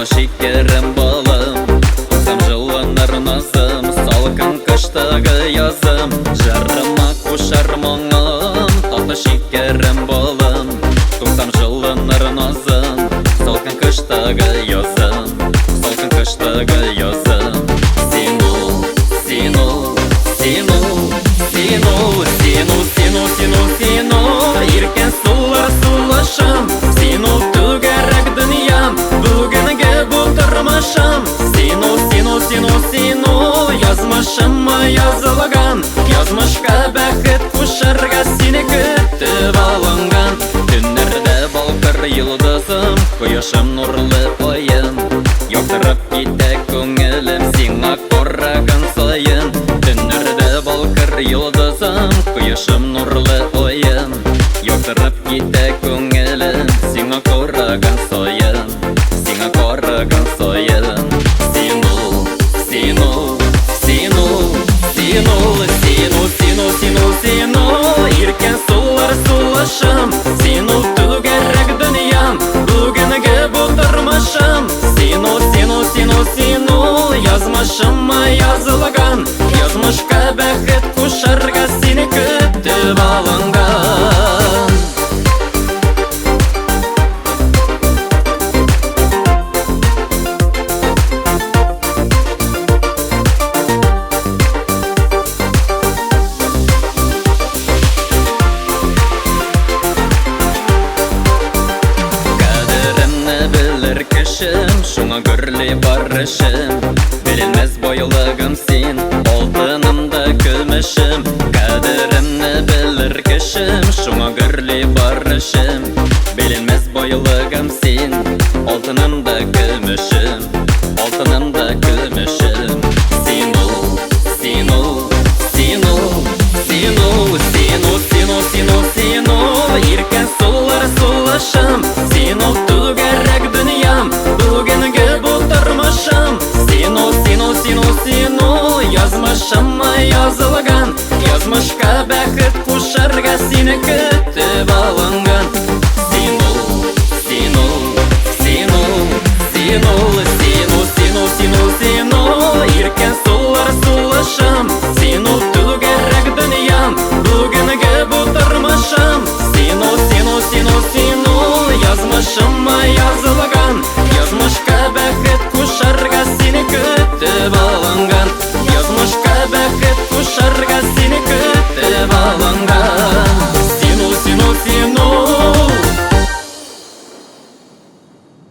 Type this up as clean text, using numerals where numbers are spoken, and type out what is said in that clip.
Şekerim balım, tutsam жылыныр назым, салқын қыштағы язым. Жарыма қошар мұңым, татты шекерім балым, туtsam жылыныр назым, салқын қыштағы язым, салқын қыштағы язым. Сен ол, сен ол, сен ол, сен ол, сен ол, сен ол, сен ол, сен ол, еркен сулар сулашым, сен ол түгәрәк дүниям, бүгінгі бұлтырмашым. Сен ол, сен ол, сен ол, сен ол, язмышыма yazылған, язмышқа бәхет құшарға сені күтіп алынған. Түннерде балқыр йылдызым, құяшым нұрлы ойын, яқтырып кете көңілім сиңа қараған сайын. Түннерде балқыр йылдызым, құяшым нұрлы ойын, яқтырып кете көңілім сиңа қараған сайын, сиңа қараған сайын. Сен ол, сен ол, сен ол, сен ол, сен ол, сен ол, сен ол, сен ол, еркен сулар сулашым, сен ол түгәрәк дүниям, бүгінгі бұлтырмашым. Сен ол, сен ол, сен ол, сен ол, язмышыма yazылған, язмышқа бәхет құшарға сені күтіп алынған. Шуңа гүрлей бар ішім, білінмес бойлығым сен, алтынымда күмішім. Қадірімні білір кішім, шуңа гүрлей бар ішім, білінмес бойлығым сен, алтынымда күмішім, алтынымда күмішім. Сен ол, сен ол, сен ол, сен ол, сен ол, сен ол, сен ол, сен ол, еркен сулар сулашым, сен ол түгәрәк дүниям, бүгінгі бұлтырмашым. Сен ол, сен ол, сен ол, сен ол, язмышыма yazылған, язмышқа бәхет құшарға сені күтіп